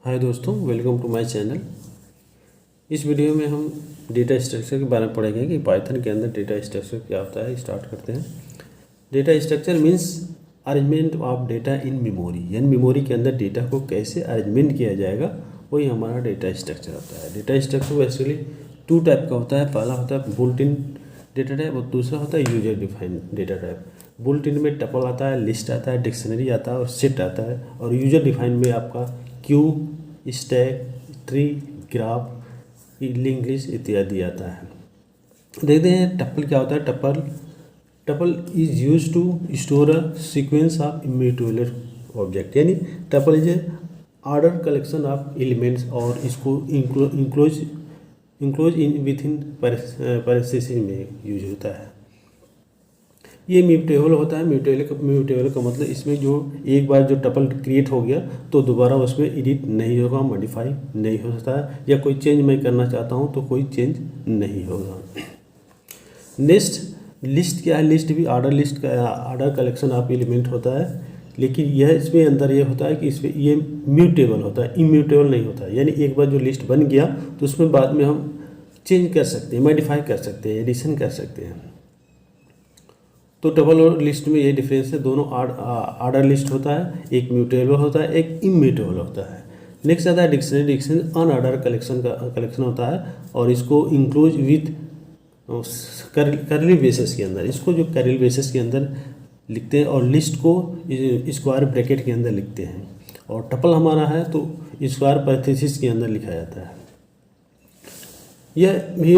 हाय दोस्तों, welcome to my channel. इस video में हम डेटा स्ट्रक्चर के बारे में पढ़ेंगे कि पाइथन के अंदर डेटा स्ट्रक्चर क्या होता है। स्टार्ट करते हैं। Data structure means arrangement of data in memory, यानी मेमोरी के अंदर डेटा को कैसे अरेंजमेंट किया जाएगा, वही हमारा डेटा स्ट्रक्चर होता है। Data structure basically two type का होता है। पहला होता है बुल्ट इन डेटा टाइप और दूसरा होता है user defined data type. Built in में टपल आता है, लिस्ट आता है, डिक्शनरी आता है और सेट आता है। और यूजर डिफाइंड में आपका queue, stack, tree, graph, link list इत्यादि आता है। देखते हैं टपल क्या होता है। Tuple is use to store a sequence of immutable object, यानी tuple is a order collection of elements और इसको इंक्लोज इन विथ इन पैरेंथेसिस में यूज होता है। ये म्यूटेबल होता है। म्यूटेबल का मतलब इसमें जो एक बार जो टपल क्रिएट हो गया तो दोबारा उसमें एडिट नहीं होगा, मॉडिफाई नहीं हो सकता है, या कोई चेंज मैं करना चाहता हूँ तो कोई चेंज नहीं होगा। नेक्स्ट लिस्ट क्या है। लिस्ट भी ऑर्डर कलेक्शन ऑफ एलिमेंट होता है, लेकिन यह इसमें अंदर ये होता है कि इसमें ये म्यूटेबल होता है, इम्यूटेबल नहीं होता है। यानी एक बार जो लिस्ट बन गया तो उसमें बाद में हम चेंज कर सकते हैं, मॉडिफाई कर सकते हैं, एडिशन कर सकते हैं। तो टपल और लिस्ट में ये डिफरेंस है। दोनों ऑर्डर लिस्ट होता है, एक म्यूटेबल होता है, एक इम्यूटेबल होता है। नेक्स्ट आता है डिक्शनरी। डिक्शनरी अनऑर्डर कलेक्शन होता है और इसको इंक्लूज विथ करली बेसिस के अंदर, इसको जो करली बेसिस के अंदर लिखते हैं और लिस्ट को स्क्वायर ब्रैकेट के अंदर लिखते हैं। और टपल हमारा है तो स्क्वायर पैरेंथेसिस के अंदर लिखा जाता है। यह भी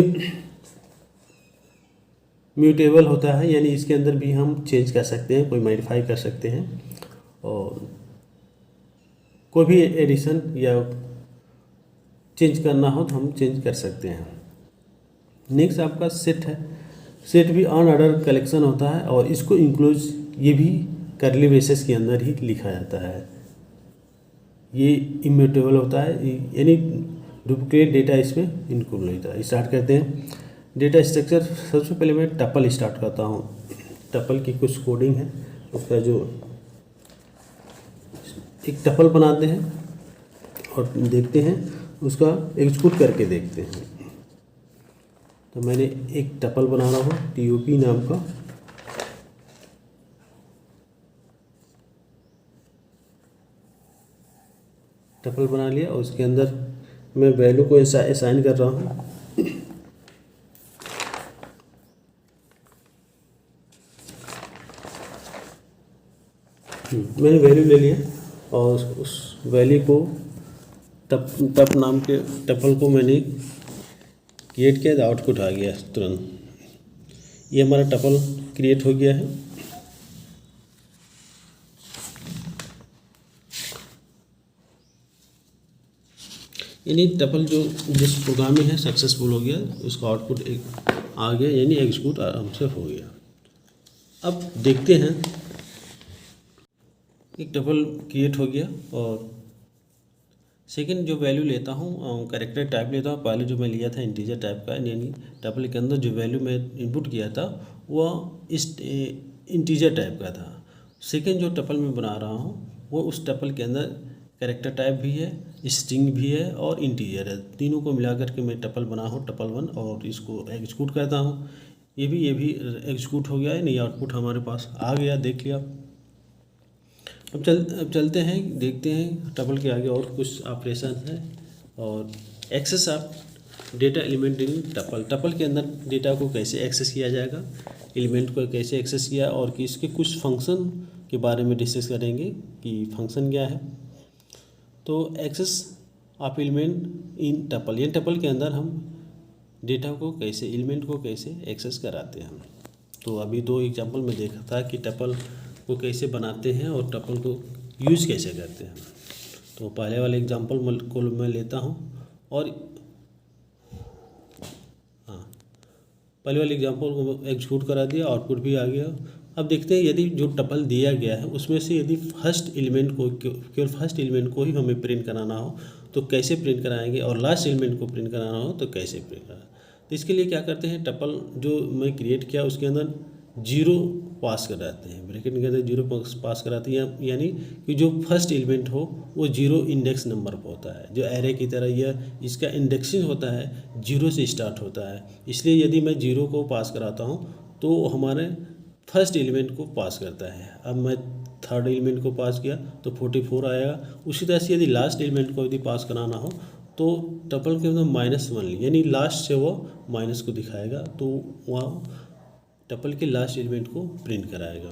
म्यूटेबल होता है, यानी इसके अंदर भी हम चेंज कर सकते हैं, कोई मॉडिफाई कर सकते हैं और कोई भी एडिशन या चेंज करना हो तो हम चेंज कर सकते हैं। नेक्स्ट आपका सेट है। सेट भी अनऑर्डर कलेक्शन होता है और इसको इंक्लूज, ये भी करली ब्रेसेस के अंदर ही लिखा जाता है। ये इम्यूटेबल होता है, यानी डुप्लीकेट डेटा इसमें इंक्लूड होता है। स्टार्ट करते हैं डेटा स्ट्रक्चर। सबसे पहले मैं टपल स्टार्ट करता हूँ। टपल की कुछ कोडिंग है, उसका जो एक टपल बनाते हैं और देखते हैं उसका एग्जीक्यूट करके देखते हैं। तो मैंने एक टपल बना रहा हूँ TOP नाम का। टपल बना लिया और उसके अंदर मैं वैल्यू को असाइन कर रहा हूँ। मैंने वैल्यू ले लिया और उस वैल्यू को टप नाम के टपल को मैंने क्रिएट किया तो आउटपुट आ गया तुरंत। ये हमारा टपल क्रिएट हो गया है। यानी टपल जो जिस प्रोग्रामिंग है सक्सेसफुल हो गया, उसका आउटपुट एक आ गया, यानी एग्जीक्यूट आराम से हो गया। अब देखते हैं, एक टपल क्रिएट हो गया और सेकंड जो वैल्यू लेता हूँ कैरेक्टर टाइप लेता हूँ। पहले जो मैं लिया था इंटीजर टाइप का, यानी टपल के अंदर जो वैल्यू मैं इनपुट किया था वह इस इंटीजर टाइप का था। सेकंड जो टपल मैं बना रहा हूँ वो उस टपल के अंदर कैरेक्टर टाइप भी है, स्ट्रिंग भी है और इंटीजर है। तीनों को मिला करके मैं टपल बना हूँ, टपल 1, और इसको एग्जीक्यूट करता हूँ। ये भी एग्जीक्यूट हो गया है, नहीं आउटपुट हमारे पास आ गया, देख लिया। अब चलते हैं, देखते हैं टपल के आगे और कुछ ऑपरेशन है। और access of data element in tuple. Tuple के अंदर डेटा को कैसे एक्सेस किया जाएगा, एलिमेंट को कैसे एक्सेस किया, और कि इसके कुछ फंक्शन के बारे में डिस्कस करेंगे कि फंक्शन क्या है। तो access of element in tuple, ये टपल के अंदर हम डेटा को कैसे, एलिमेंट को कैसे एक्सेस कराते हैं। तो अभी 2 एग्जाम्पल में देखा था कि टपल को कैसे बनाते हैं और टपल को यूज़ कैसे करते हैं। तो पहले वाले एग्जांपल को मैं लेता हूं और पहले वाले एग्जांपल को एग्जीक्यूट करा दिया, आउटपुट भी आ गया। अब देखते हैं यदि जो टपल दिया गया है उसमें से यदि फर्स्ट एलिमेंट को, केवल फर्स्ट एलिमेंट को ही हमें प्रिंट कराना हो तो कैसे प्रिंट कराएंगे, और लास्ट एलिमेंट को प्रिंट कराना हो तो कैसे प्रिंट कराना। तो इसके लिए क्या करते हैं, टपल जो मैं क्रिएट किया उसके अंदर 0 पास कराते हैं, ब्रैकेट के अंदर जीरो पास कराते हैं, यानी कि जो फर्स्ट एलिमेंट हो वो जीरो इंडेक्स नंबर पर होता है। जो एरे की तरह यह इसका इंडेक्सिंग होता है जीरो से स्टार्ट होता है, इसलिए यदि मैं जीरो को पास कराता हूँ तो हमारे फर्स्ट एलिमेंट को पास करता है। अब मैं थर्ड एलिमेंट को पास किया तो 44 आएगा। उसी तरह से यदि लास्ट एलिमेंट को यदि पास कराना हो तो टपल के अंदर -1 यानी लास्ट से वो माइनस को दिखाएगा, तो वह टपल के लास्ट एलिमेंट को प्रिंट कराएगा।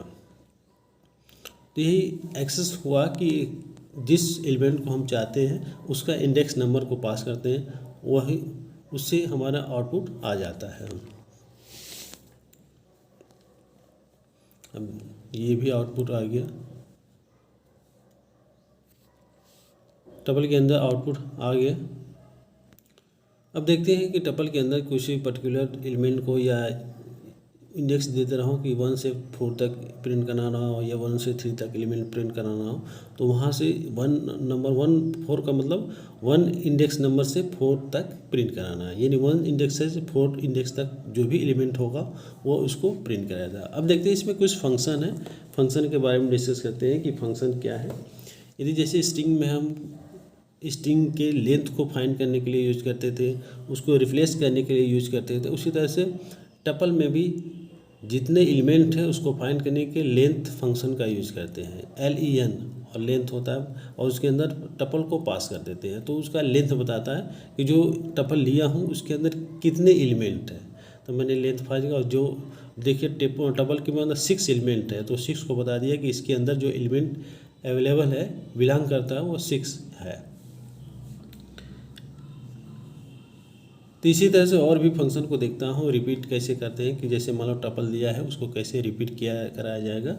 तो यही एक्सेस हुआ कि जिस एलिमेंट को हम चाहते हैं उसका इंडेक्स नंबर को पास करते हैं, वही उससे हमारा आउटपुट आ जाता है। अब ये भी आउटपुट आ गया, टपल के अंदर आउटपुट आ गया। अब देखते हैं कि टपल के अंदर किसी पर्टिकुलर एलिमेंट को या इंडेक्स देते रहो कि 1 से 4 तक प्रिंट कराना हो या 1 से 3 तक एलिमेंट प्रिंट कराना हो, तो वहाँ से 4 का मतलब 1 इंडेक्स नंबर से 4 तक प्रिंट कराना है, यानी 1 इंडेक्स से 4 इंडेक्स तक जो भी एलिमेंट होगा वो उसको प्रिंट कराएगा। अब देखते हैं इसमें कुछ फंक्शन है, फंक्शन के बारे में डिस्कस करते हैं कि फंक्शन क्या है। यदि जैसे स्ट्रिंग में हम स्ट्रिंग के लेंथ को फाइंड करने के लिए यूज करते थे, उसको रिप्लेस करने के लिए यूज करते थे, उसी तरह से टपल में भी जितने एलिमेंट हैं उसको फाइंड करने के लेंथ फंक्शन का यूज करते हैं। LEN और लेंथ होता है और उसके अंदर टपल को पास कर देते हैं, तो उसका लेंथ बताता है कि जो टपल लिया हूँ उसके अंदर कितने एलिमेंट हैं। तो मैंने लेंथ फाइंड किया और जो देखिए टपल के अंदर 6 एलिमेंट है, तो 6 को बता दिया कि इसके अंदर जो एलिमेंट अवेलेबल है बिलोंग करता है वो 6 है। तो इसी तरह से और भी फंक्शन को देखता हूँ रिपीट कैसे करते हैं, कि जैसे मान लो टपल दिया है उसको कैसे रिपीट कराया जाएगा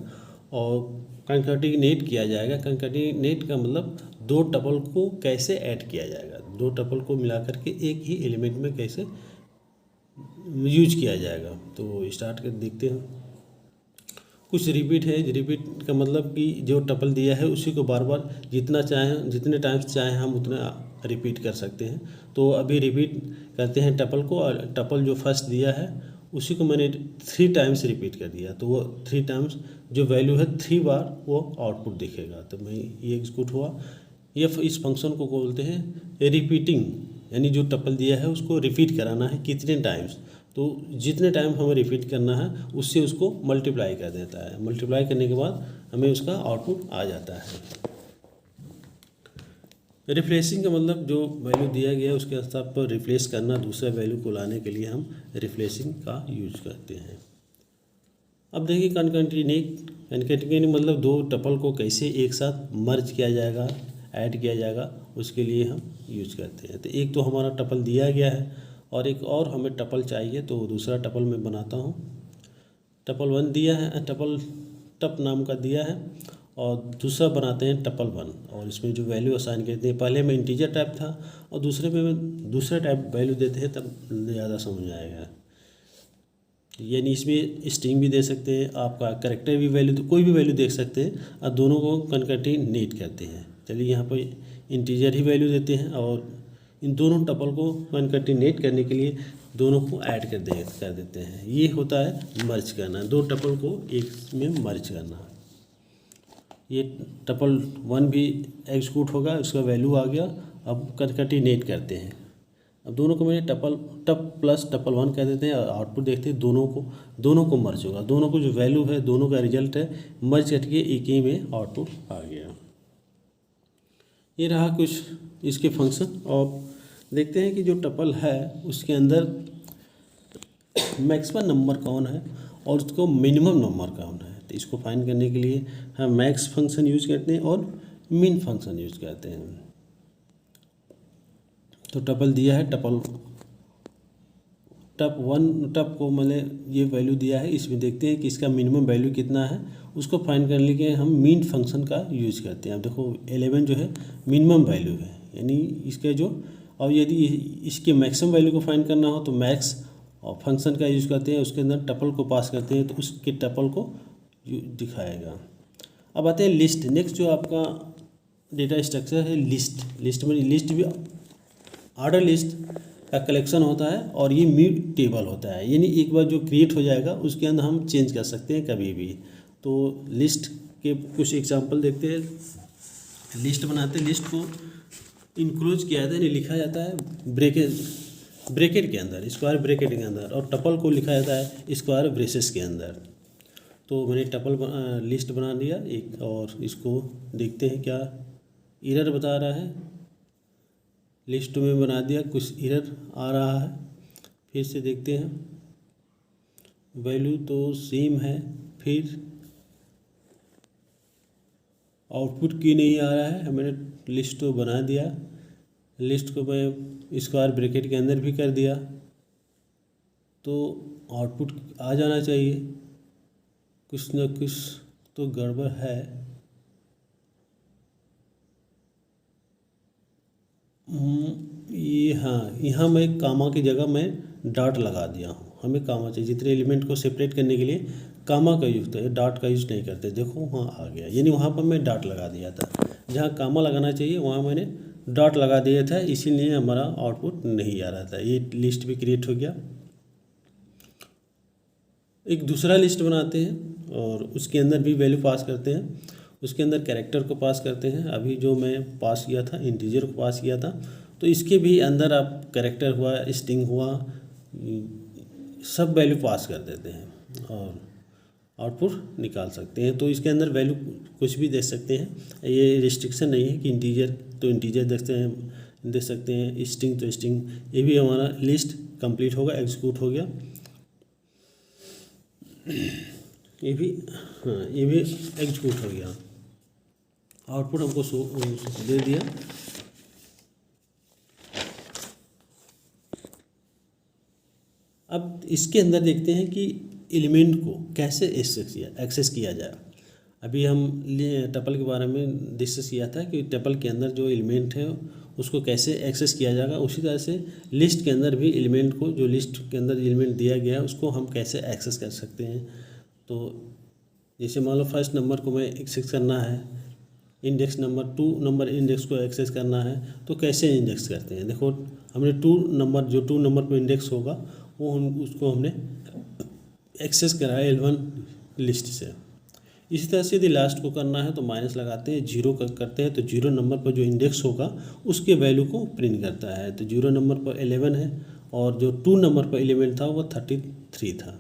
और कंकैटिनेट किया जाएगा। कंकैटिनेट का मतलब 2 टपल को कैसे ऐड किया जाएगा, 2 टपल को मिला करके एक ही एलिमेंट में कैसे यूज किया जाएगा। तो स्टार्ट कर देखते हैं। कुछ रिपीट है, रिपीट का मतलब कि जो टपल दिया है उसी को बार बार जितना चाहें जितने टाइम्स चाहें हम उतना रिपीट कर सकते हैं। तो अभी रिपीट करते हैं टपल को, और टपल जो फर्स्ट दिया है उसी को मैंने 3 टाइम्स रिपीट कर दिया, तो वो 3 टाइम्स जो वैल्यू है 3 बार वो आउटपुट दिखेगा। तो मैं ये एग्जीक्यूट हुआ। ये इस फंक्शन को बोलते हैं रिपीटिंग, यानी जो टपल दिया है उसको रिपीट कराना है कितने टाइम्स, तो जितने टाइम हमें रिपीट करना है उससे उसको मल्टीप्लाई कर देता है। मल्टीप्लाई करने के बाद हमें उसका आउटपुट आ जाता है। रिप्लेसिंग का मतलब जो वैल्यू दिया गया है उसके स्थान पर रिप्लेस करना, दूसरा वैल्यू को लाने के लिए हम रिप्लेसिंग का यूज करते हैं। अब देखिए कंकैटिनेट मतलब 2 टपल को कैसे एक साथ मर्ज किया जाएगा, ऐड किया जाएगा, उसके लिए हम यूज करते हैं। तो एक तो हमारा टपल दिया गया है और एक और हमें टपल चाहिए, तो दूसरा टपल मैं बनाता हूँ। टपल 1 दिया है, टप नाम का दिया है, और दूसरा बनाते हैं टपल 1, और इसमें जो वैल्यू असाइन करते हैं, पहले में इंटीजर टाइप था और दूसरे में दूसरा टाइप वैल्यू देते हैं, तब ज़्यादा समझ आएगा। यानी इसमें स्ट्रिंग भी दे सकते हैं, आपका कैरेक्टर भी वैल्यू, तो कोई भी वैल्यू देख सकते हैं, और दोनों को कंकैटिनेट करते हैं। चलिए यहाँ पर इंटीजर ही वैल्यू देते हैं और इन दोनों टपल को कंकैटिनेट करने के लिए दोनों को ऐड कर देते हैं। ये होता है मर्ज करना, 2 टपल को एक में मर्ज करना। ये टपल 1 भी एग्जीक्यूट होगा, उसका वैल्यू आ गया। अब कंकैटिनेट करते हैं, अब दोनों को मैंने टप प्लस टपल 1 कह देते हैं और आउटपुट देखते हैं दोनों को मर्ज होगा, दोनों को जो वैल्यू है दोनों का रिजल्ट है मर्ज करके एक ही में आउटपुट आ गया। ये रहा कुछ इसके फंक्शन। और देखते हैं कि जो टपल है उसके अंदर मैक्सिमम नंबर कौन है और उसको मिनिमम नंबर कौन है। तो इसको फाइंड करने के लिए हम मैक्स फंक्शन यूज करते हैं और मिन फंक्शन यूज करते हैं। तो टपल दिया है, टप को मैंने ये वैल्यू दिया है, इसमें देखते हैं कि इसका मिनिमम वैल्यू कितना है, उसको फाइंड करने के लिए हम मीन फंक्शन का यूज करते हैं। अब देखो 11 जो है मिनिमम वैल्यू है, यानी इसके जो, और यदि इसके मैक्सिमम वैल्यू को फाइंड करना हो तो मैक्स और फंक्शन का यूज़ करते हैं, उसके अंदर टपल को पास करते हैं तो उसके टपल को दिखाएगा। अब आते हैं लिस्ट। नेक्स्ट जो आपका डेटा स्ट्रक्चर है लिस्ट में लिस्ट भी ऑर्डर लिस्ट का कलेक्शन होता है और ये म्यूटेबल होता है, यानी एक बार जो क्रिएट हो जाएगा उसके अंदर हम चेंज कर सकते हैं कभी भी। तो लिस्ट के कुछ एग्जांपल देखते हैं। लिस्ट बनाते हैं, लिस्ट को इंक्लोज किया जाता है, यानी लिखा जाता है ब्रैकेट के अंदर, स्क्वायर ब्रैकेट के अंदर, और टपल को लिखा जाता है स्क्वायर ब्रेसेस के अंदर। तो मैंने लिस्ट बना दिया एक, और इसको देखते हैं क्या एरर बता रहा है। लिस्ट में बना दिया, कुछ एरर आ रहा है, फिर से देखते हैं। वैल्यू तो सेम है, फिर आउटपुट क्यों नहीं आ रहा है। मैंने लिस्ट तो बना दिया, लिस्ट को मैं स्क्वायर ब्रैकेट के अंदर भी कर दिया, तो आउटपुट आ जाना चाहिए। कुछ न कुछ तो गड़बड़ है। ये हाँ, यहाँ मैं कामा की जगह मैं डॉट लगा दिया हूँ। हमें कामा चाहिए, जितने एलिमेंट को सेपरेट करने के लिए कामा का यूज़ है, डॉट का यूज़ नहीं करते। देखो वहाँ आ गया, यानी वहाँ पर मैं डॉट लगा दिया था। जहाँ कामा लगाना चाहिए वहाँ मैंने डॉट लगा दिया था, इसीलिए हमारा आउटपुट नहीं आ रहा था। ये लिस्ट भी क्रिएट हो गया। एक दूसरा लिस्ट बनाते हैं और उसके अंदर भी वैल्यू पास करते हैं। उसके अंदर कैरेक्टर को पास करते हैं। अभी जो मैं पास किया था, इंटीजर को पास किया था, तो इसके भी अंदर आप कैरेक्टर हुआ, स्ट्रिंग हुआ, सब वैल्यू पास कर देते हैं और आउटपुट निकाल सकते हैं। तो इसके अंदर वैल्यू कुछ भी दे सकते हैं, ये रिस्ट्रिक्शन नहीं है कि इंटीजर तो इंटीजर दे सकते हैं, स्ट्रिंग तो स्ट्रिंग। ये भी हमारा लिस्ट कंप्लीट होगा, एग्जीक्यूट हो गया। ये भी हाँ, ये भी एग्जीक्यूट हो गया, आउटपुट हमको दे दिया। अब इसके अंदर देखते हैं कि एलिमेंट को कैसे एक्सेस किया जाए। अभी हम टपल के बारे में डिस्कस किया था कि टपल के अंदर जो एलिमेंट है उसको कैसे एक्सेस किया जाएगा। उसी तरह से लिस्ट के अंदर भी एलिमेंट को, जो लिस्ट के अंदर एलिमेंट दिया गया है उसको हम कैसे एक्सेस कर सकते हैं। तो जैसे मान लो फर्स्ट नंबर को मैं एक्सेस करना है, इंडेक्स नंबर 2 नंबर इंडेक्स को एक्सेस करना है, तो कैसे इंडेक्स करते हैं। देखो हमने 2 नंबर, जो 2 नंबर पर इंडेक्स होगा वो उसको हमने एक्सेस कराया L1 लिस्ट से। इसी तरह से यदि लास्ट को करना है तो माइनस लगाते हैं, 0 करते हैं तो 0 नंबर पर जो इंडेक्स होगा उसके वैल्यू को प्रिंट करता है। तो 0 नंबर पर 11 है और जो 2 नंबर पर एलिमेंट था वो 33 था।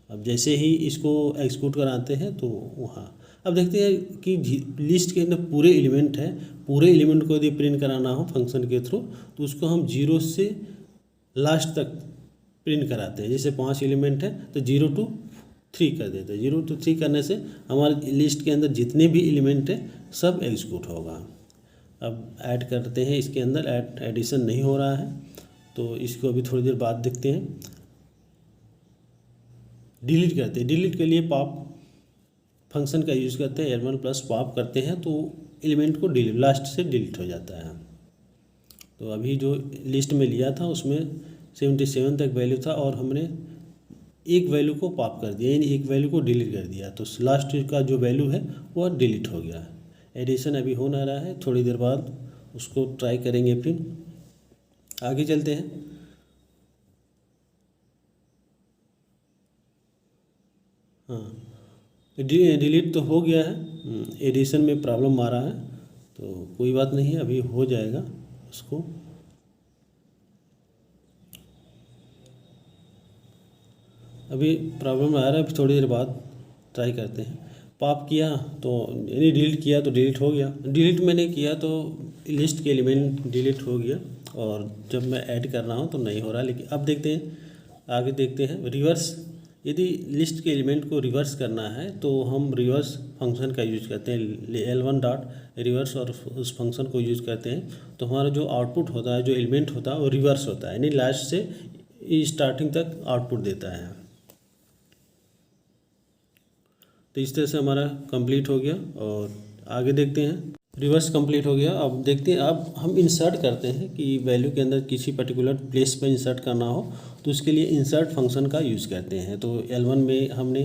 अब जैसे ही इसको एक्सक्यूट कराते हैं तो वहाँ अब देखते हैं कि लिस्ट के अंदर पूरे एलिमेंट है, पूरे एलिमेंट को यदि प्रिंट कराना हो फंक्शन के थ्रू तो उसको हम 0 से लास्ट तक प्रिंट कराते हैं। जैसे 5 एलिमेंट है तो 0 to 3 कर देते हैं। 0 to 3 करने से हमारे लिस्ट के अंदर जितने भी एलिमेंट है सब एग्जीक्यूट होगा। अब ऐड करते हैं, इसके अंदर एडिशन नहीं हो रहा है तो इसको अभी थोड़ी देर बाद देखते हैं। डिलीट करते हैं, डिलीट के लिए पॉप फंक्शन का यूज़ करते हैं, L1 प्लस पॉप करते हैं तो एलिमेंट को लास्ट से डिलीट हो जाता है। तो अभी जो लिस्ट में लिया था उसमें 77 तक वैल्यू था और हमने एक वैल्यू को पॉप कर दिया, यानी एक वैल्यू को डिलीट कर दिया, तो लास्ट का जो वैल्यू है वो डिलीट हो गया। एडिशन अभी हो ना रहा है, थोड़ी देर बाद उसको ट्राई करेंगे। फिर आगे चलते हैं। हाँ, डिलीट तो हो गया है, एडिशन में प्रॉब्लम आ रहा है तो कोई बात नहीं, अभी हो जाएगा उसको। अभी प्रॉब्लम आ रहा है, थोड़ी देर बाद ट्राई करते हैं। पॉप किया तो यानी डिलीट किया तो डिलीट हो गया। डिलीट मैंने किया तो लिस्ट के एलिमेंट डिलीट हो गया और जब मैं ऐड कर रहा हूँ तो नहीं हो रहा। लेकिन अब देखते हैं, आगे देखते हैं रिवर्स। यदि लिस्ट के एलिमेंट को रिवर्स करना है तो हम रिवर्स फंक्शन का यूज़ करते हैं, L1 डॉट रिवर्स, और उस फंक्शन को यूज़ करते हैं तो हमारा जो आउटपुट होता है, जो एलिमेंट होता है वो रिवर्स होता है, यानी लास्ट से स्टार्टिंग तक आउटपुट देता है। तो इस तरह से हमारा कंप्लीट हो गया और आगे देखते हैं। रिवर्स कंप्लीट हो गया। अब देखते हैं, अब हम इंसर्ट करते हैं कि वैल्यू के अंदर किसी पर्टिकुलर प्लेस पर इंसर्ट करना हो तो उसके लिए इंसर्ट फंक्शन का यूज़ करते हैं। तो L1 में हमने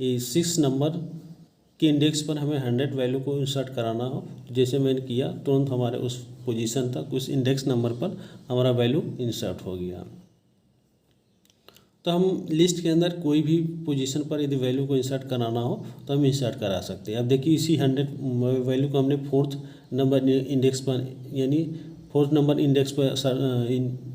6 नंबर कि इंडेक्स पर हमें 100 वैल्यू को इंसर्ट कराना हो, जैसे मैंने किया तुरंत हमारे उस पोजीशन तक उस इंडेक्स नंबर पर हमारा वैल्यू इंसर्ट हो गया। तो हम लिस्ट के अंदर कोई भी पोजीशन पर यदि वैल्यू को इंसर्ट कराना हो तो हम इंसर्ट करा सकते हैं। अब देखिए इसी 100 वैल्यू को हमने फोर्थ नंबर इंडेक्स पर यानी फोर्थ नंबर इंडेक्स पर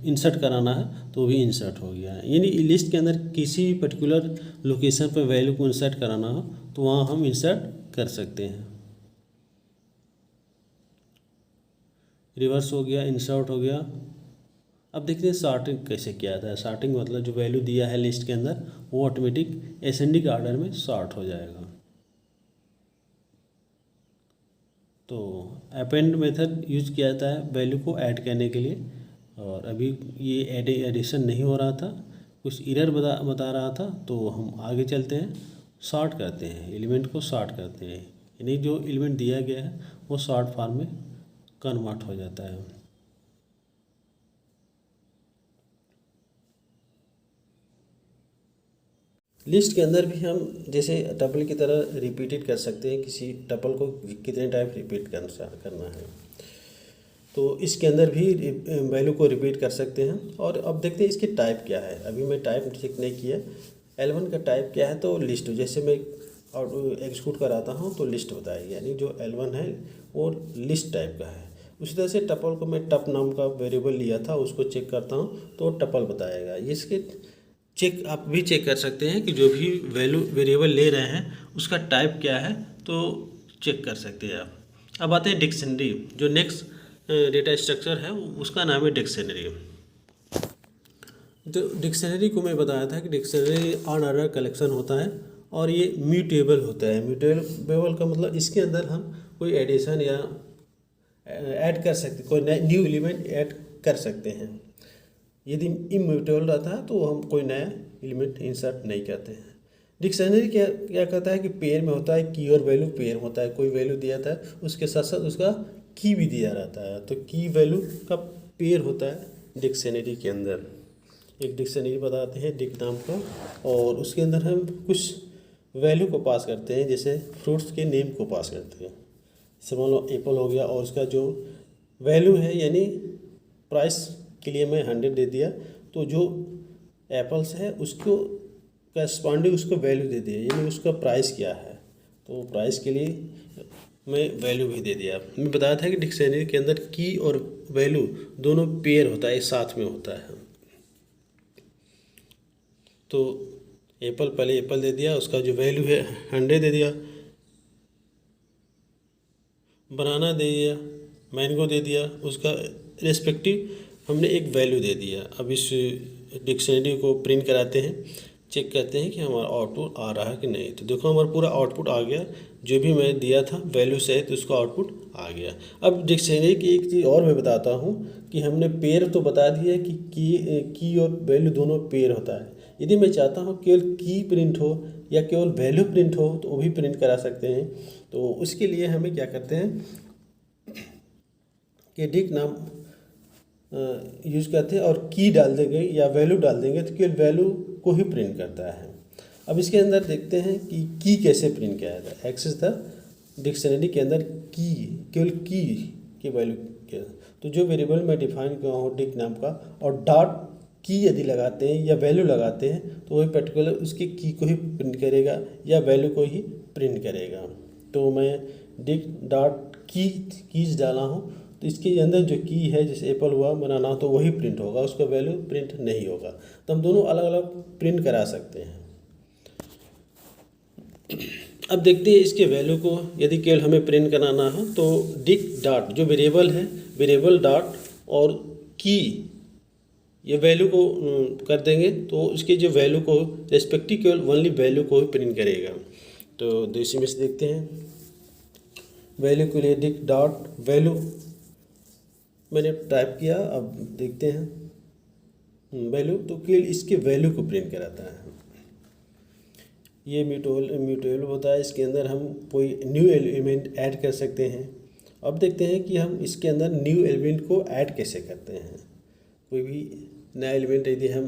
इंसर्ट कराना है तो भी इंसर्ट हो गया है। यानी लिस्ट के अंदर किसी भी पर्टिकुलर लोकेशन पर वैल्यू को इंसर्ट कराना हो तो वहाँ हम इंसर्ट कर सकते हैं। रिवर्स हो गया, इंसर्ट हो गया। अब देखते हैं सॉर्टिंग कैसे किया जाता है। सॉर्टिंग मतलब जो वैल्यू दिया है लिस्ट के अंदर वो ऑटोमेटिक एसेंडिंग ऑर्डर में सॉर्ट हो जाएगा। तो अपेंड मेथड यूज किया जाता है वैल्यू को ऐड करने के लिए, और अभी ये एडिशन नहीं हो रहा था, कुछ एरर बता रहा था, तो हम आगे चलते हैं। सॉर्ट करते हैं, एलिमेंट को सॉर्ट करते हैं, यानी जो एलिमेंट दिया गया है वो सॉर्ट फॉर्म में कन्वर्ट हो जाता है। लिस्ट के अंदर भी हम जैसे टपल की तरह रिपीटेड कर सकते हैं, किसी टपल को कितने टाइप रिपीट करना है, तो इसके अंदर भी वैल्यू को रिपीट कर सकते हैं। और अब देखते हैं इसके टाइप क्या है। अभी मैं टाइप चेक नहीं किया, L1 का टाइप क्या है, तो लिस्ट। जैसे मैं और एग्जीक्यूट कराता हूँ तो लिस्ट बताएगी, यानी जो L1 है वो लिस्ट टाइप का है। उसी तरह से टपल को मैं टप नाम का वेरिएबल लिया था, उसको चेक करता हूँ तो टपल बताएगा। इसके चेक आप भी चेक कर सकते हैं कि जो भी वैल्यू वेरिएबल ले रहे हैं उसका टाइप क्या है, तो चेक कर सकते हैं आप। अब आते हैं डिक्शनरी। जो नेक्स्ट डेटा स्ट्रक्चर है उसका नाम है डिक्शनरी। तो डिक्शनरी को मैं बताया था कि डिक्शनरी अनऑर्डर कलेक्शन होता है और ये म्यूटेबल होता है। म्यूटेबल का मतलब इसके अंदर हम कोई एडिशन या ऐड कर सकते, कोई न्यू एलिमेंट ऐड कर सकते हैं। यदि इम्यूटेबल रहता है तो हम कोई नया एलिमेंट इंसर्ट नहीं करते हैं। डिक्शनरी क्या क्या करता है कि पेयर में होता है, की और वैल्यू पेयर होता है। कोई वैल्यू दिया था उसके साथ साथ उसका की भी दिया रहता है, तो की वैल्यू का पेयर होता है डिक्शनरी के अंदर। एक डिक्शनरी बताते हैं डिक नाम का, और उसके अंदर हम कुछ वैल्यू को पास करते हैं, जैसे फ्रूट्स के नेम को पास करते हैं। जैसे मान लो एप्पल हो गया और उसका जो वैल्यू है यानी प्राइस के लिए मैं 100 दे दिया, तो जो एप्पल्स है उसको करस्पॉन्डिंग उसको वैल्यू दे दिया, यानी उसका प्राइस क्या है, तो प्राइस के लिए मैं वैल्यू भी दे दिया। मैं बताया था कि डिक्शनरी के अंदर की और वैल्यू दोनों पेयर होता है, साथ में होता है। तो एप्पल पहले एप्पल दे दिया, उसका जो वैल्यू है 100 दे दिया। बनाना दे दिया, मैंगो दे दिया, उसका रेस्पेक्टिव हमने एक वैल्यू दे दिया। अब इस डिक्शनरी को प्रिंट कराते हैं, चेक करते हैं कि हमारा आउटपुट आ रहा है कि नहीं। तो देखो हमारा पूरा आउटपुट आ गया, जो भी मैं दिया था वैल्यू सहित तो उसका आउटपुट आ गया। अब डिक्शनरी की एक चीज़ और मैं बताता हूँ कि हमने पेयर तो बता दिया कि की और वैल्यू दोनों पेयर होता है। यदि मैं चाहता हूँ केवल की प्रिंट हो या केवल वैल्यू प्रिंट हो तो वो भी प्रिंट करा सकते हैं। तो उसके लिए हमें क्या करते हैं कि डिक नाम यूज करते हैं और की डाल देंगे या वैल्यू डाल देंगे तो केवल वैल्यू को ही प्रिंट करता है। अब इसके अंदर देखते हैं कि की कैसे प्रिंट किया जाता है। एक्सेस द डिक्शनरी के अंदर की, केवल की वैल्यू क्या, तो जो वेरिएबल मैं डिफाइन किया हूँ डिक नाम का और डॉट की यदि लगाते हैं या वैल्यू लगाते हैं तो वही पर्टिकुलर उसकी की को ही प्रिंट करेगा या वैल्यू को ही प्रिंट करेगा। तो मैं डिक डॉट कीज डाला हूँ, तो इसके अंदर जो की है जैसे एप्पल हुआ, बनाना, तो वही प्रिंट होगा, उसका वैल्यू प्रिंट नहीं होगा। तो हम दोनों अलग अलग प्रिंट करा सकते हैं। अब देखते हैं इसके वैल्यू को, यदि केवल हमें प्रिंट कराना हो तो डिक डॉट जो वेरिएबल है, वेरिएबल डॉट और की ये वैल्यू को कर देंगे तो इसके जो वैल्यू को रेस्पेक्टिव केवल ओनली वैल्यू को ही प्रिंट करेगा। तो देसी में से देखते हैं वैल्यू के लिए डिक डॉट वैल्यू मैंने टाइप किया। अब देखते हैं वैल्यू, तो केवल इसके वैल्यू को प्रिंट कराता है। ये म्यूटेबल होता है, इसके अंदर हम कोई न्यू एलिमेंट ऐड कर सकते हैं। अब देखते हैं कि हम इसके अंदर न्यू एलिमेंट को ऐड कैसे करते हैं। कोई भी नया एलिमेंट यदि हम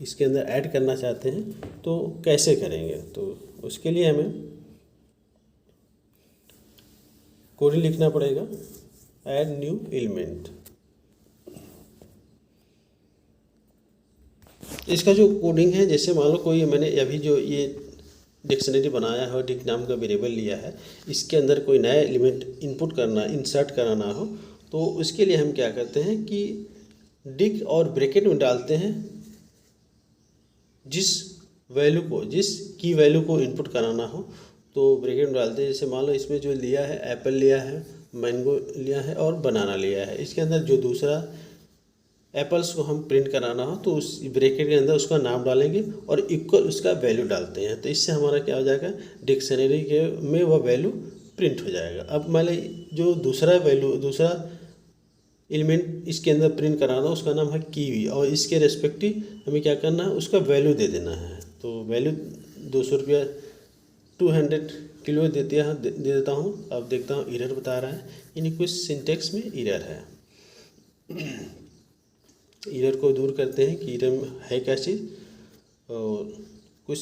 इसके अंदर ऐड करना चाहते हैं तो कैसे करेंगे, तो उसके लिए हमें कोडिंग लिखना पड़ेगा, ऐड न्यू एलिमेंट। इसका जो कोडिंग है, जैसे मान लो कोई मैंने अभी जो ये डिक्शनरी बनाया है, डिक नाम का वेरिएबल लिया है, इसके अंदर कोई नया एलिमेंट इनपुट करना, इंसर्ट कराना हो, तो उसके लिए हम क्या करते हैं कि डिक और ब्रैकेट में डालते हैं जिस वैल्यू को, जिस की वैल्यू को इनपुट कराना हो तो ब्रैकेट में डालते हैं। जैसे मान लो इसमें जो लिया है, एप्पल लिया है, मैंगो लिया है और बनाना लिया है, इसके अंदर जो दूसरा एप्पल्स को हम प्रिंट कराना हो तो उस ब्रैकेट के अंदर उसका नाम डालेंगे और इक्वल उसका वैल्यू डालते हैं, तो इससे हमारा क्या हो जाएगा, डिक्शनरी के में वह वैल्यू प्रिंट हो जाएगा। अब मान ली जो दूसरा वैल्यू, दूसरा एलिमेंट इसके अंदर प्रिंट कराना, उसका नाम है कीवी, और इसके रेस्पेक्टिव हमें क्या करना है, उसका वैल्यू दे देना है। तो वैल्यू 200 रुपया 200 किलो दे देता हूँ। अब देखता हूँ एरर बता रहा है, यानी कुछ सिंटेक्स में एरर है। एरर को दूर करते हैं कि एरर है क्या चीज़, और कुछ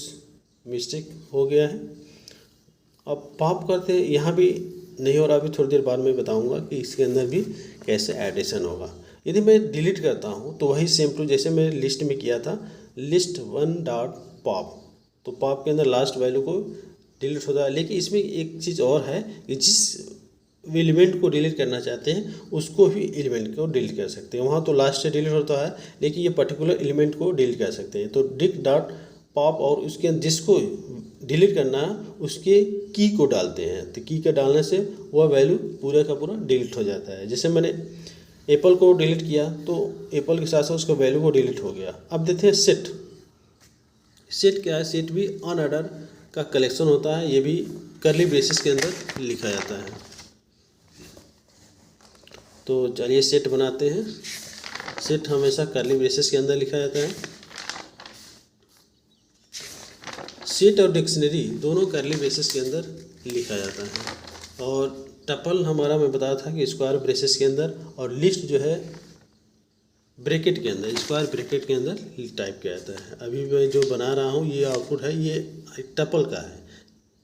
मिस्टेक हो गया है। अब पॉप करते हैं, यहाँ भी नहीं हो रहा, अभी थोड़ी देर बाद मैं बताऊंगा कि इसके अंदर भी कैसे एडिशन होगा। यदि मैं डिलीट करता हूँ तो वही सेम टू जैसे मैं लिस्ट में किया था, लिस्ट 1 डॉट पॉप, तो पॉप के अंदर लास्ट वैल्यू को डिलीट होता है। लेकिन इसमें एक चीज़ और है कि जिस एलिमेंट को डिलीट करना चाहते हैं उसको भी एलिमेंट को डिलीट कर सकते हैं। वहाँ तो लास्ट से डिलीट होता है, लेकिन ये पर्टिकुलर एलिमेंट को डिलीट कर सकते हैं। तो डिक डॉट पॉप और उसके जिसको डिलीट करना है उसके की को डालते हैं, तो की के डालने से वह वैल्यू पूरा का पूरा डिलीट हो जाता है। जैसे मैंने एप्पल को डिलीट किया तो एप्पल के साथ साथ उसका वैल्यू को डिलीट हो गया। अब देखते हैं सेट। सेट क्या है, सेट भी अनऑर्डर का कलेक्शन होता है, ये भी कर्ली ब्रेसेस के अंदर लिखा जाता है। तो चलिए सेट बनाते हैं। सेट हमेशा कर्ली ब्रेसेस के अंदर लिखा जाता है। सेट और डिक्शनरी दोनों कर्ली ब्रेसेस के अंदर लिखा जाता है, और टपल हमारा मैं बताया था कि स्क्वायर ब्रेसेस के अंदर, और लिस्ट जो है ब्रैकेट के अंदर, स्क्वायर ब्रैकेट के अंदर टाइप किया जाता है। अभी मैं जो बना रहा हूँ ये आउटपुट है, ये टपल का है,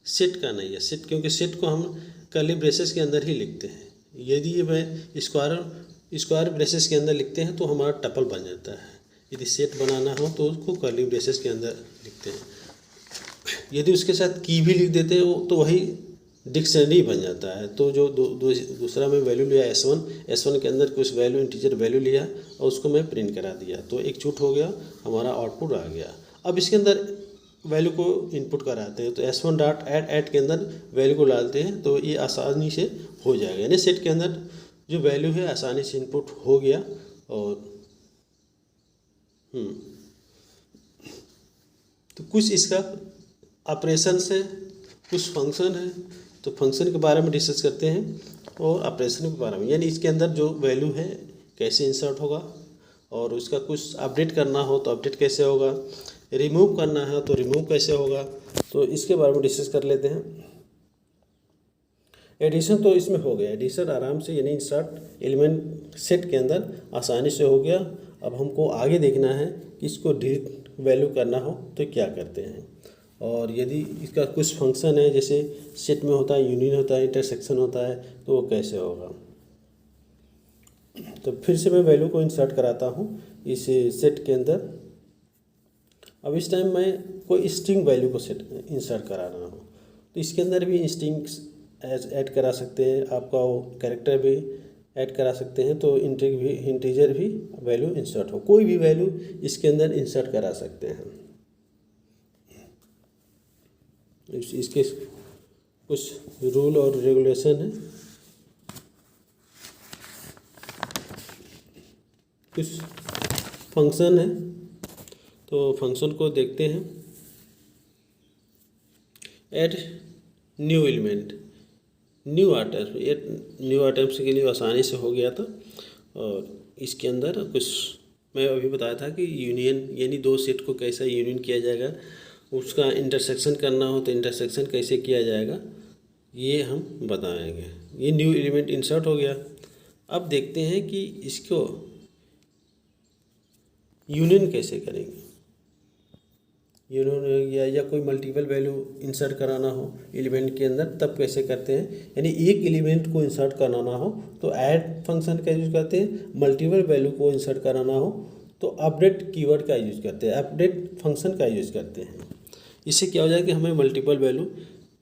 सेट का नहीं है। सेट क्योंकि सेट को हम कर्ली ब्रेसेस के अंदर ही लिखते हैं। यदि ये मैं स्क्वायर ब्रेसेस के अंदर लिखते हैं तो हमारा टपल बन जाता है। यदि सेट बनाना हो तो उसको कर्ली ब्रेसेस के अंदर लिखते हैं। यदि उसके साथ की भी लिख देते हो तो वही डिक्शनरी बन जाता है। तो जो दूसरा मैं वैल्यू लिया S1 के अंदर कुछ वैल्यू, इंटीजर वैल्यू लिया और उसको मैं प्रिंट करा दिया, तो एक छूट हो गया, हमारा आउटपुट आ गया। अब इसके अंदर वैल्यू को इनपुट कराते हैं, तो S1 डॉट ऐड के अंदर वैल्यू को डालते हैं, तो ये आसानी से हो जाएगा। यानी सेट के अंदर जो वैल्यू है आसानी से इनपुट हो गया। और तो कुछ इसका ऑपरेशन है, कुछ फंक्शन है, तो फंक्शन के बारे में डिस्कस करते हैं और ऑपरेशन के बारे में। यानी इसके अंदर जो वैल्यू है कैसे इंसर्ट होगा, और उसका कुछ अपडेट करना हो तो अपडेट कैसे होगा, रिमूव करना है तो रिमूव कैसे होगा, तो इसके बारे में डिस्कस कर लेते हैं। एडिशन तो इसमें हो गया, एडिशन आराम से, यानी इंसर्ट एलिमेंट सेट के अंदर आसानी से हो गया। अब हमको आगे देखना है कि इसको डिलीट वैल्यू करना हो तो क्या करते हैं, और यदि इसका कुछ फंक्शन है, जैसे सेट में होता है यूनियन होता है, इंटरसेक्शन होता है, तो वो कैसे होगा। तो फिर से मैं वैल्यू को इंसर्ट कराता हूँ इस सेट के अंदर। अब इस टाइम मैं कोई स्ट्रिंग वैल्यू को इंसर्ट करा रहा हूँ, तो इसके अंदर भी स्ट्रिंग्स ऐड करा सकते हैं, आपका वो कैरेक्टर भी ऐड करा सकते हैं, तो इंटीजर भी वैल्यू इंसर्ट हो, कोई भी वैल्यू इसके अंदर इंसर्ट करा सकते हैं। इसके कुछ रूल और रेगुलेशन है, कुछ फंक्शन है, तो फंक्शन को देखते हैं। Add new element, new items के लिए आसानी से हो गया था। और इसके अंदर कुछ मैं अभी बताया था कि यूनियन, यानी दो सेट को कैसा यूनियन किया जाएगा, उसका इंटरसेक्शन करना हो तो इंटरसेक्शन कैसे किया जाएगा, ये हम बताएंगे। ये न्यू एलिमेंट इंसर्ट हो गया। अब देखते हैं कि इसको यूनियन कैसे करेंगे। यूनियन हो गया, या कोई मल्टीपल वैल्यू इंसर्ट कराना हो एलिमेंट के अंदर, तब कैसे करते हैं। यानी एक एलिमेंट को इंसर्ट कराना हो तो ऐड फंक्शन का यूज करते हैं, मल्टीपल वैल्यू को इंसर्ट कराना हो तो अपडेट कीवर्ड का यूज करते हैं, अपडेट फंक्शन का यूज करते हैं। इससे क्या हो जाएगा कि हमें मल्टीपल वैल्यू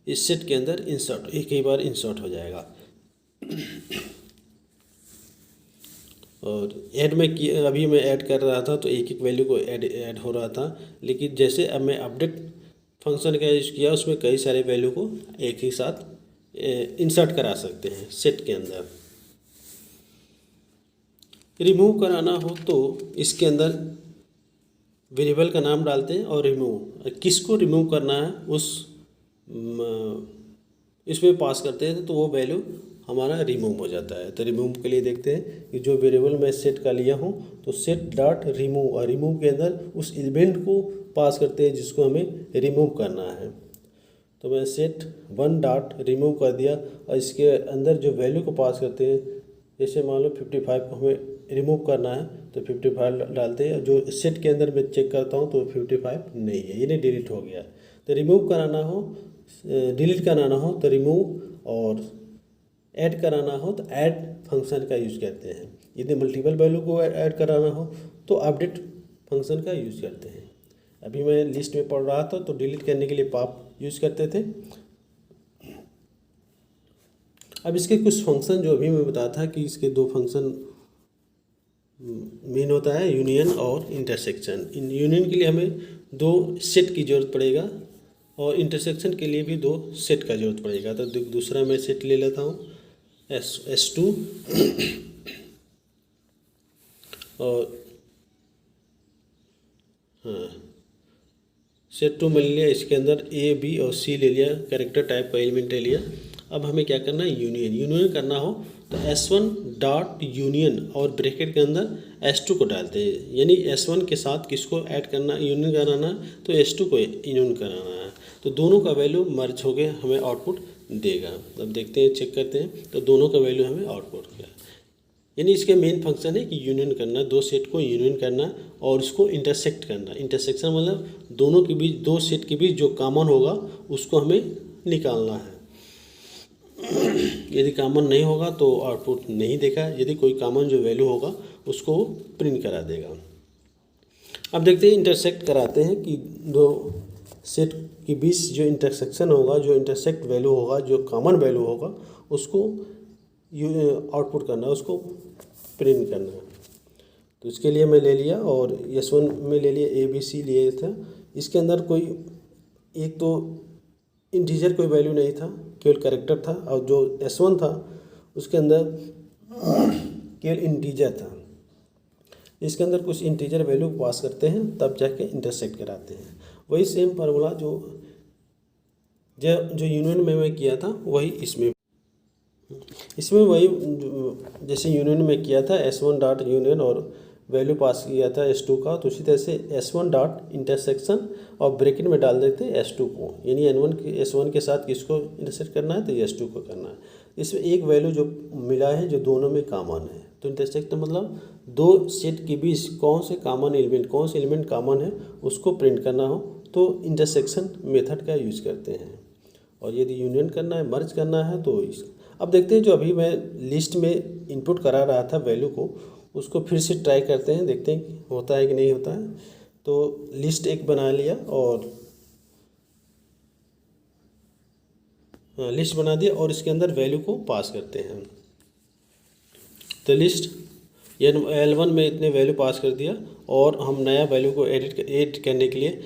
इस सेट के अंदर इंसर्ट एक ही बार इंसर्ट हो जाएगा। और ऐड में अभी मैं ऐड कर रहा था तो एक एक वैल्यू को ऐड हो रहा था, लेकिन जैसे अब मैं अपडेट फंक्शन का यूज़ किया उसमें कई सारे वैल्यू को एक ही साथ इंसर्ट करा सकते हैं सेट के अंदर। रिमूव कराना हो तो इसके अंदर वेरिएबल का नाम डालते हैं और रिमूव, किसको रिमूव करना है उस इसमें पास करते हैं तो वो वैल्यू हमारा रिमूव हो जाता है। तो रिमूव के लिए देखते हैं कि जो वेरिएबल मैं सेट का लिया हूँ तो सेट डॉट रिमूव, और रिमूव के अंदर उस एलिमेंट को पास करते हैं जिसको हमें रिमूव करना है। तो मैं सेट वन डॉट रिमूव कर दिया और इसके अंदर जो वैल्यू को पास करते हैं, जैसे मान लो 55 को हमें रिमूव करना है तो 55 डालते हैं। जो सेट के अंदर मैं चेक करता हूँ तो 55 नहीं है, यानी डिलीट हो गया। तो रिमूव कराना हो, डिलीट कराना हो तो रिमूव, और ऐड कराना हो तो ऐड फंक्शन का यूज़ करते हैं। यदि मल्टीपल वैल्यू को ऐड कराना हो तो अपडेट फंक्शन का यूज़ करते हैं। अभी मैं लिस्ट में पढ़ रहा था तो डिलीट करने के लिए पॉप यूज़ करते थे। अब इसके कुछ फंक्शन जो अभी मैं बताया था कि इसके दो फंक्शन मेन होता है, यूनियन और इंटरसेक्शन। इन यूनियन के लिए हमें दो सेट की ज़रूरत पड़ेगा और इंटरसेक्शन के लिए भी दो सेट का ज़रूरत पड़ेगा। तो दूसरा मैं सेट ले लेता हूँ S2 और हाँ सेट 2 में ले लिया, इसके अंदर A B और C ले लिया, कैरेक्टर टाइप का एलिमेंट ले लिया। अब हमें क्या करना है, यूनियन करना हो तो S1 डॉट यूनियन और ब्रैकेट के अंदर S2 को डालते हैं। यानी S1 के साथ किसको ऐड करना, यूनियन कराना तो S2 को यूनियन कराना है। तो दोनों का वैल्यू मर्ज हो गया, हमें आउटपुट देगा। अब देखते हैं, चेक करते हैं तो दोनों का वैल्यू हमें आउटपुट किया। यानी इसके मेन फंक्शन है कि यूनियन करना, दो सेट को यूनियन करना और उसको इंटरसेक्ट करना। इंटरसेक्शन मतलब दोनों के बीच, दो सेट के बीच जो कॉमन होगा उसको हमें निकालना है। यदि कॉमन नहीं होगा तो आउटपुट नहीं देगा, यदि कोई कॉमन जो वैल्यू होगा उसको प्रिंट करा देगा। अब देखते हैं, इंटरसेक्ट कराते हैं कि दो सेट के बीच जो इंटरसेक्शन होगा, जो इंटरसेक्ट वैल्यू होगा, जो कॉमन वैल्यू होगा उसको आउटपुट करना है, उसको प्रिंट करना है। तो इसके लिए मैं ले लिया और S1 में ले लिया, ABC लिए था। इसके अंदर कोई एक तो इंटीजर कोई वैल्यू नहीं था, केवल कैरेक्टर था, और जो S1 था उसके अंदर केवल इंटीजर था। इसके अंदर कुछ इंटीजर वैल्यू पास करते हैं तब जाके इंटरसेक्ट कराते हैं। वही सेम फार्मूला जो यूनियन में मैं किया था वही इसमें वही जैसे यूनियन में किया था S1 डॉट यूनियन और वैल्यू पास किया था S2 का, तो उसी तरह से S1 डॉट इंटरसेक्शन और ब्रैकेट में डाल देते हैं S2 को। यानी S1 के साथ किसको इंटरसेक्ट करना है तो S2 को करना है। इसमें एक वैल्यू जो मिला है जो दोनों में कॉमन है, तो इंटरसेक्ट मतलब दो सेट के बीच कौन से कॉमन एलिमेंट, कौन से एलिमेंट कॉमन है उसको प्रिंट करना हो तो इंटरसेक्शन मेथड का यूज करते हैं। और यदि यूनियन करना है, मर्ज करना है तो अब देखते हैं, जो अभी मैं लिस्ट में इनपुट करा रहा था वैल्यू को, उसको फिर से ट्राई करते हैं, देखते हैं कि होता है कि नहीं होता है। तो लिस्ट एक बना लिया और लिस्ट बना दिया और इसके अंदर वैल्यू को पास करते हैं। तो लिस्ट L1 में इतने वैल्यू पास कर दिया और हम नया वैल्यू को एड करने के लिए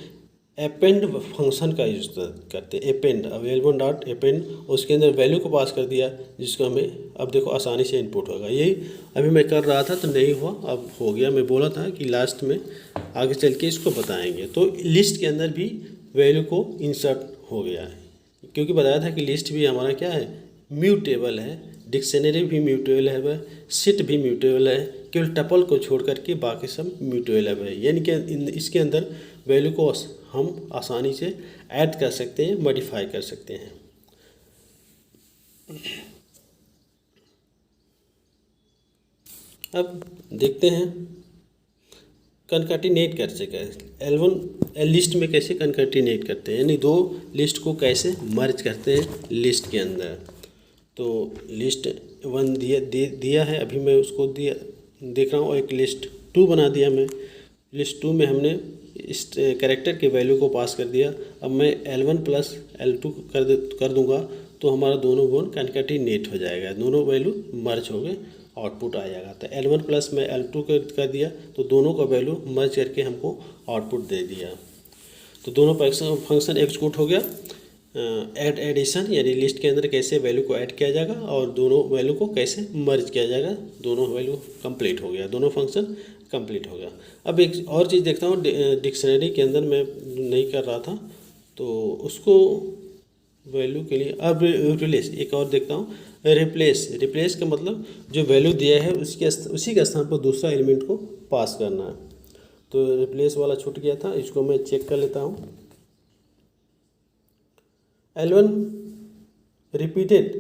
अपेंड फंक्शन का यूज करते हैं। अपेंड, अब L1 डॉट अपेंड, उसके अंदर वैल्यू को पास कर दिया जिसको हमें अब देखो आसानी से इनपुट होगा। यही अभी मैं कर रहा था तो नहीं हुआ, अब हो गया। मैं बोला था कि लास्ट में आगे चल के इसको बताएंगे। तो लिस्ट के अंदर भी वैल्यू को इंसर्ट हो गया है, क्योंकि बताया था कि लिस्ट भी हमारा क्या है, म्यूटेबल है। डिक्शनरी भी म्यूटेबल है, सेट भी म्यूटेबल है, केवल टपल को छोड़ करके बाकी सब म्यूटेबल है। यानी कि इसके अंदर वैल्यू को हम आसानी से ऐड कर सकते हैं, मॉडिफाई कर सकते हैं। अब देखते हैं कनकैटिनेट कर सके। L1 लिस्ट में कैसे कनकैटिनेट करते हैं, यानी दो लिस्ट को कैसे मर्ज करते हैं लिस्ट के अंदर। तो लिस्ट 1 दिया है, अभी मैं उसको देख रहा हूँ। एक लिस्ट 2 बना दिया मैं। लिस्ट 2 में हमने इस कैरेक्टर के वैल्यू को पास कर दिया। अब मैं L1 प्लस L2 कर दूंगा तो हमारा दोनों गुण कनकैटिनेट हो जाएगा, दोनों वैल्यू मर्ज हो गए, आउटपुट आ जाएगा। तो L1 प्लस मैं L2 कर दिया तो दोनों का वैल्यू मर्ज करके हमको आउटपुट दे दिया। तो दोनों फंक्शन एग्जीक्यूट हो गया। एडिशन यानी लिस्ट के अंदर कैसे वैल्यू को ऐड किया जाएगा और दोनों वैल्यू को कैसे मर्ज किया जाएगा, दोनों वैल्यू कंप्लीट हो गया, दोनों फंक्शन कंप्लीट हो गया। अब एक और चीज़ देखता हूँ, डिक्शनरी के अंदर मैं नहीं कर रहा था तो उसको वैल्यू के लिए अब रिप्लेस एक और देखता हूँ। रिप्लेस का मतलब जो वैल्यू दिया है उसी के स्थान पर दूसरा एलिमेंट को पास करना है। तो रिप्लेस वाला छूट गया था, इसको मैं चेक कर लेता हूँ। L1 रिपीटेड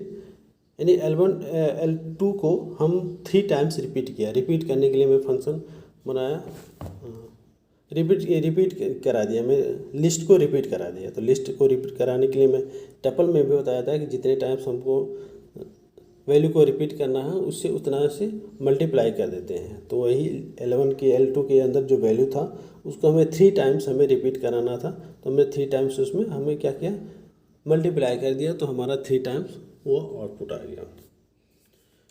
यानी L2 को हम 3 टाइम्स रिपीट किया। रिपीट करने के लिए मैं फंक्शन बनाया, रिपीट करा दिया, मैं लिस्ट को रिपीट करा दिया। तो लिस्ट को रिपीट कराने के लिए मैं टपल में भी बताया था कि जितने टाइम्स हमको वैल्यू को रिपीट करना है उससे उतना से मल्टीप्लाई कर देते हैं। तो वही L1 के L2 के अंदर जो वैल्यू था उसको हमें 3 टाइम्स हमें रिपीट कराना था। तो हमने 3 टाइम्स उसमें हमें क्या किया, मल्टीप्लाई कर दिया, तो हमारा 3 टाइम्स वो आउटपुट आ गया।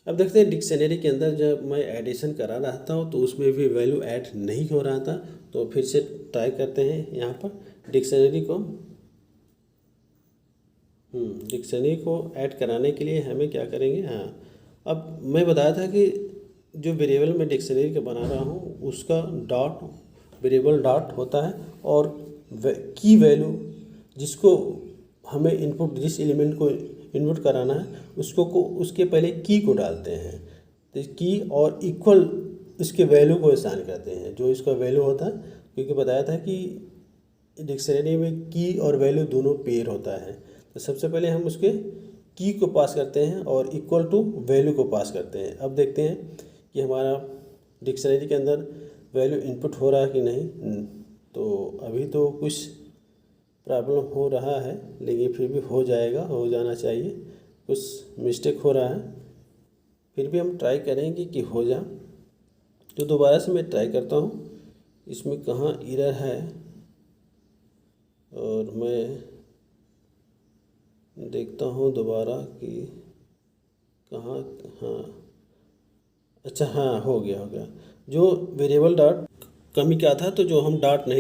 अब देखते हैं डिक्शनरी के अंदर जब मैं एडिशन करा रहा था तो उसमें भी वैल्यू ऐड नहीं हो रहा था। तो फिर से ट्राई करते हैं यहाँ पर डिक्शनरी को ऐड कराने के लिए हमें क्या करेंगे। हाँ, अब मैं बताया था कि जो वेरिएबल मैं डिक्शनरी का बना रहा हूँ उसका वेरिएबल डॉट होता है और की वैल्यू जिसको हमें इनपुट, जिस एलिमेंट को इनपुट कराना है उसके पहले की को डालते हैं। तो की और इक्वल इसके वैल्यू को असाइन करते हैं, जो इसका वैल्यू होता है, क्योंकि बताया था कि डिक्शनरी में की और वैल्यू दोनों पेयर होता है। तो सबसे पहले हम उसके की को पास करते हैं और इक्वल टू वैल्यू को पास करते हैं। अब देखते हैं कि हमारा डिक्शनरी के अंदर वैल्यू इनपुट हो रहा है कि नहीं। तो अभी तो कुछ प्रॉब्लम हो रहा है, लेकिन फिर भी हो जाना चाहिए। कुछ मिस्टेक हो रहा है, फिर भी हम ट्राई करेंगे कि हो जाए। तो दोबारा से मैं ट्राई करता हूँ इसमें कहाँ एरर है, और मैं देखता हूँ दोबारा कि कहाँ। हाँ, अच्छा, हाँ, हो गया। जो वेरिएबल डॉट कमी क्या था, तो जो हम डॉट नहीं